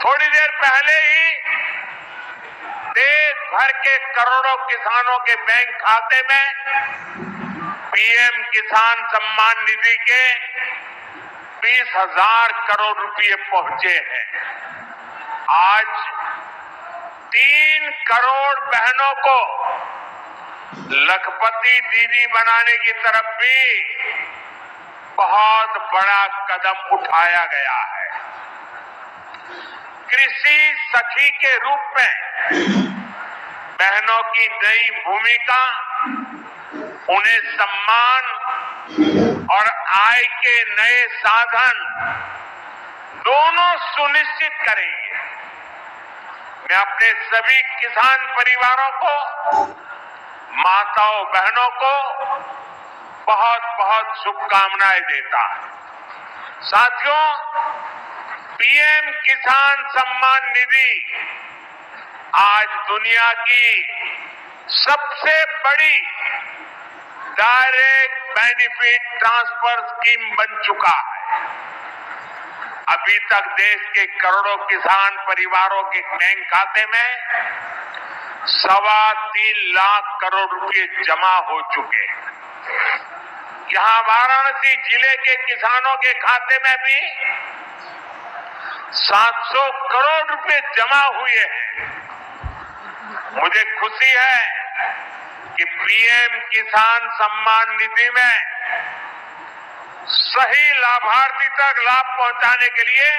थोड़ी देर पहले ही देश भर के करोड़ों किसानों के बैंक खाते में पीएम किसान सम्मान निधि के 20,000 करोड़ रुपए पहुंचे हैं। आज 3 करोड़ बहनों को लखपति दीदी बनाने की तरफ भी बहुत बड़ा कदम उठाया गया है। कृषि सखी के रूप में बहनों की नई भूमिका उन्हें सम्मान और आय के नए साधन दोनों सुनिश्चित करेंगे। मैं अपने सभी किसान परिवारों को, माताओं बहनों को बहुत बहुत शुभकामनाएं देता हूं। साथियों, पीएम किसान सम्मान निधि आज दुनिया की सबसे बड़ी डायरेक्ट बेनिफिट ट्रांसफर स्कीम बन चुका है। अभी तक देश के करोड़ों किसान परिवारों के बैंक खाते में 3.25 लाख करोड़ रुपए जमा हो चुके हैं। यहां वाराणसी जिले के किसानों के खाते में भी 700 करोड़ रुपए जमा हुए हैं। मुझे खुशी है कि पीएम किसान सम्मान निधि में सही लाभार्थी तक लाभ पहुंचाने के लिए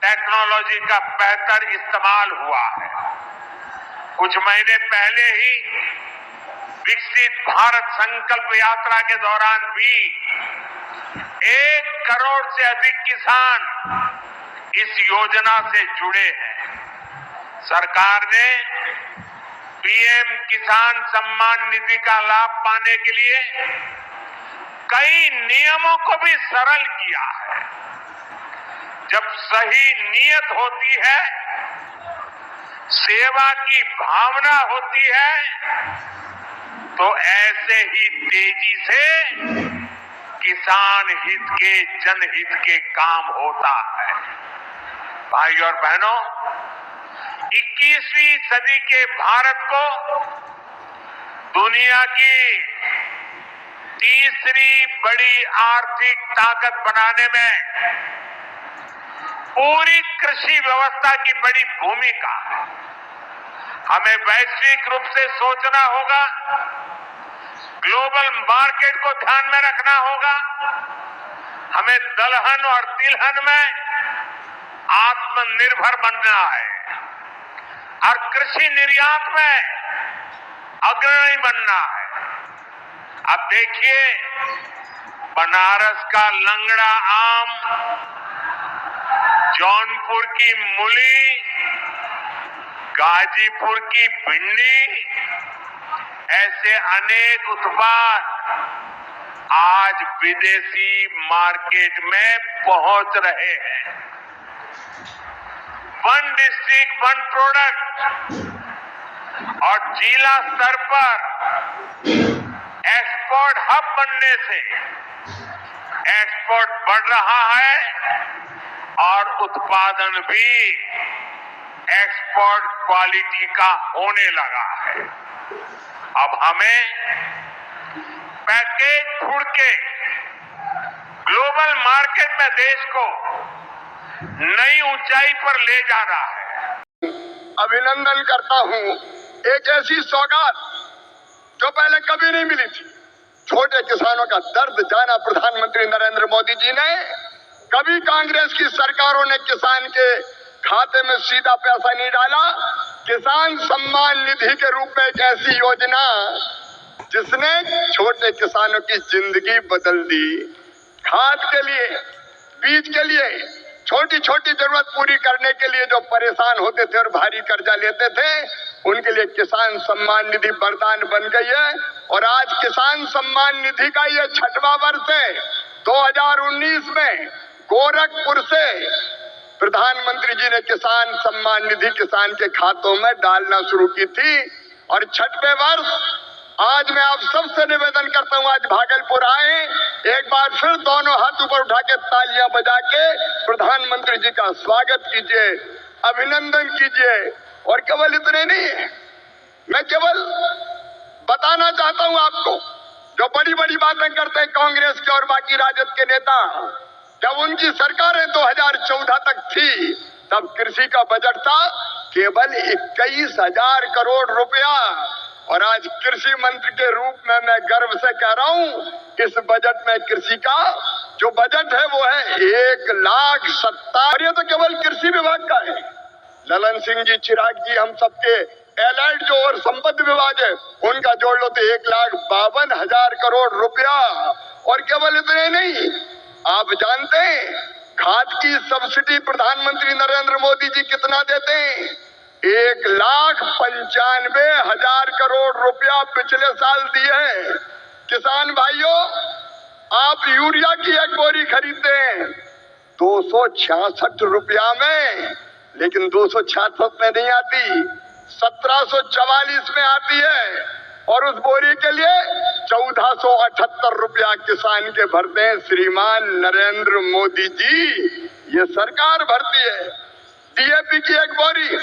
टेक्नोलॉजी का बेहतर इस्तेमाल हुआ है। कुछ महीने पहले ही विकसित भारत संकल्प यात्रा के दौरान भी 1 करोड़ से अधिक किसान इस योजना से जुड़े हैं। सरकार ने पीएम किसान सम्मान निधि का लाभ पाने के लिए कई नियमों को भी सरल किया है। जब सही नीयत होती है, सेवा की भावना होती है, तो ऐसे ही तेजी से किसान हित के, जनहित के काम होता है। भाई और बहनों, 21वीं सदी के भारत को दुनिया की तीसरी बड़ी आर्थिक ताकत बनाने में पूरी कृषि व्यवस्था की बड़ी भूमिका है। हमें वैश्विक रूप से सोचना होगा, ग्लोबल मार्केट को ध्यान में रखना होगा। हमें दलहन और तिलहन में आत्मनिर्भर बनना है और कृषि निर्यात में अग्रणी बनना है। अब देखिए, बनारस का लंगड़ा आम, जौनपुर की मूली, गाजीपुर की भिंडी, ऐसे अनेक उत्पाद आज विदेशी मार्केट में पहुंच रहे हैं। वन डिस्ट्रिक्ट वन प्रोडक्ट और जिला स्तर पर एक्सपोर्ट हब बनने से एक्सपोर्ट बढ़ रहा है और उत्पादन भी एक्सपोर्ट क्वालिटी का होने लगा है। अब हमें पैकेज फूड के ग्लोबल मार्केट में देश को नई ऊंचाई पर ले जाना है। अभिनंदन करता हूं, एक ऐसी सौगात जो पहले कभी नहीं मिली थी। छोटे किसानों का दर्द जाना प्रधानमंत्री नरेंद्र मोदी जी ने। कभी कांग्रेस की सरकारों ने किसान के खाते में सीधा पैसा नहीं डाला। किसान सम्मान निधि के रूप में एक ऐसी योजना जिसने छोटे किसानों की जिंदगी बदल दी। खाद के लिए, बीज के लिए, छोटी छोटी जरूरत पूरी करने के लिए जो परेशान होते थे और भारी कर्जा लेते थे, उनके लिए किसान सम्मान निधि वरदान बन गई है। और आज किसान सम्मान निधि का ये 6वां वर्ष है। 2019 में गोरखपुर से प्रधानमंत्री जी ने किसान सम्मान निधि किसान के खातों में डालना शुरू की थी और 6वें वर्ष आज मैं आप सबसे निवेदन करता हूं, आज भागलपुर आए, एक बार फिर दोनों हाथ ऊपर उठा के तालियां बजा के प्रधानमंत्री जी का स्वागत कीजिए, अभिनंदन कीजिए। और केवल इतने नहीं, मैं केवल बताना चाहता हूं आपको, जो बड़ी बड़ी बातें करते हैं कांग्रेस के और बाकी राजद के नेता, जब उनकी सरकारें 2014 तक थी, तब कृषि का बजट था केवल 21,000 करोड़ रुपया। और आज कृषि मंत्री के रूप में मैं गर्व से कह रहा हूं, इस बजट में कृषि का जो बजट है वो है 1,70,000। और ये तो केवल कृषि विभाग का है। ललन सिंह जी, चिराग जी, हम सबके एलाइड जो और संपत्ति विभाग है, उनका जोड़ लो तो 1,52,000 करोड़ रुपया। और केवल इतने नहीं, आप जानते हैं खाद की सब्सिडी प्रधानमंत्री नरेंद्र मोदी जी कितना देते हैं? 1,95,000 करोड़ रुपया पिछले साल दिए हैं। किसान भाइयों, आप यूरिया की एक बोरी खरीदते हैं 266 रुपया में, लेकिन 266 में नहीं आती, 1744 में आती है। और उस बोरी के लिए 1478 रुपया किसान के भरते हैं श्रीमान नरेंद्र मोदी जी, ये सरकार भरती है। डीएपी की एक बोरी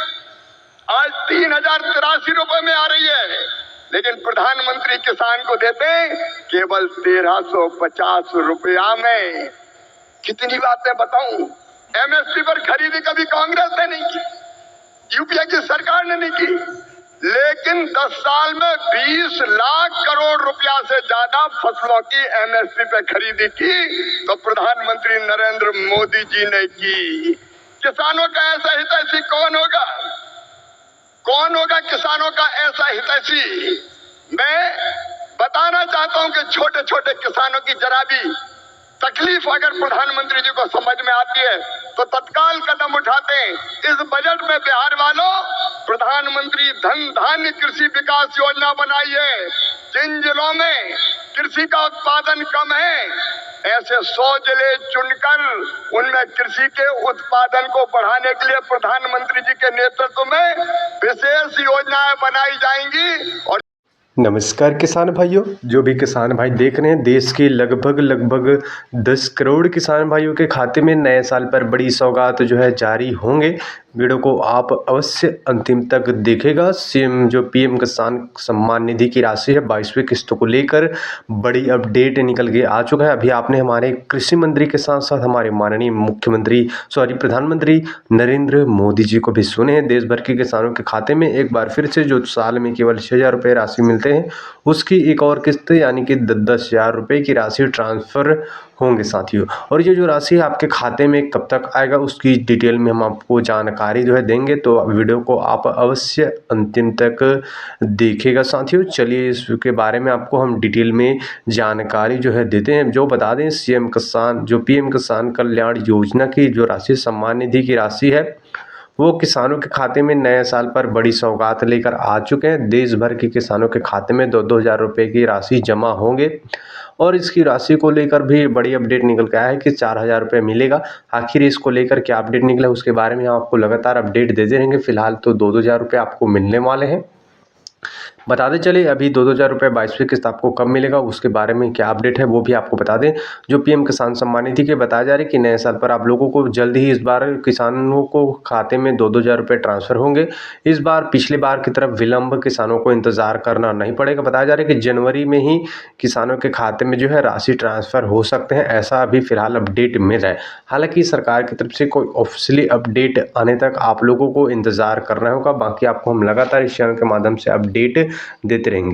आज 3,083 रुपए में आ रही है, लेकिन प्रधानमंत्री किसान को देते हैं केवल 1,350 रुपया में। कितनी बातें बताऊं, एमएसपी पर खरीदी कभी कांग्रेस ने नहीं की, यूपीए की सरकार ने नहीं की, लेकिन 10 साल में 20 लाख करोड़ रुपया से ज्यादा फसलों की एमएसपी पे खरीदी की तो प्रधानमंत्री नरेंद्र मोदी जी ने की। किसानों का ऐसा हितैषी कौन होगा? कौन होगा किसानों का ऐसा हितैषी? मैं बताना चाहता हूं कि छोटे छोटे किसानों की जरा भी तकलीफ अगर प्रधानमंत्री जी को समझ में आती है तो तत्काल कदम उठाते हैं। इस बजट में बिहार वालों प्रधानमंत्री धन धान्य कृषि विकास योजना बनाई है। जिन जिलों में कृषि का उत्पादन कम है, ऐसे 100 जिले चुनकर उनमें कृषि के उत्पादन को बढ़ाने के लिए प्रधानमंत्री जी के नेतृत्व में विशेष योजनाएं बनाई जाएंगी। और नमस्कार किसान भाइयों, जो भी किसान भाई देख रहे हैं, देश के लगभग 10 करोड़ किसान भाइयों के खाते में नए साल पर बड़ी सौगात जो है जारी होंगे। वीडियो को आप अवश्य अंतिम तक देखेगा। सीएम जो पीएम किसान सम्मान निधि की राशि है 22वीं किस्तों को लेकर बड़ी अपडेट निकल के आ चुका है। अभी आपने हमारे कृषि मंत्री के साथ साथ हमारे माननीय प्रधानमंत्री नरेंद्र मोदी जी को भी सुने हैं। देश भर के किसानों के खाते में एक बार फिर से जो साल में केवल 6,000 रुपये राशि मिलते हैं, उसकी एक और किस्त यानी कि 10,000 रुपये की राशि ट्रांसफ़र होंगे साथियों। और ये जो राशि आपके खाते में कब तक आएगा, उसकी डिटेल में हम आपको जानकारी जो है देंगे, तो वीडियो को आप अवश्य अंतिम तक देखिएगा साथियों। चलिए इसके बारे में आपको हम डिटेल में जानकारी जो है देते हैं। जो बता दें, पीएम किसान कल्याण योजना की जो राशि सम्मान निधि की राशि है, वो किसानों के खाते में नए साल पर बड़ी सौगात लेकर आ चुके हैं। देश भर के किसानों के खाते में 2-2 हज़ार रुपये की राशि जमा होंगे और इसकी राशि को लेकर भी बड़ी अपडेट निकल के आया है कि 4,000 रुपये मिलेगा। आखिर इसको लेकर क्या अपडेट निकला, उसके बारे में हम आपको लगातार अपडेट देते रहेंगे। फिलहाल तो 2-2 हज़ार रुपये आपको मिलने वाले हैं। बताते चले अभी 2-2 हज़ार रुपये 22वीं किस्त आपको कब मिलेगा, उसके बारे में क्या अपडेट है वो भी आपको बता दें। जो पीएम किसान सम्मान निधि के बताया जा रहा है कि नए साल पर आप लोगों को जल्द ही इस बार किसानों को खाते में 2-2 हज़ार रुपये ट्रांसफ़र होंगे। इस बार पिछले बार की तरफ विलंब किसानों को इंतज़ार करना नहीं पड़ेगा। बताया जा रहा है कि जनवरी में ही किसानों के खाते में जो है राशि ट्रांसफ़र हो सकते हैं, ऐसा अभी फिलहाल अपडेट मिल रहा है। हालांकि सरकार की तरफ से कोई ऑफिशियली अपडेट आने तक आप लोगों को इंतज़ार करना होगा। बाकी आपको हम लगातार इस चैनल के माध्यम से अपडेट देते रहेंगे।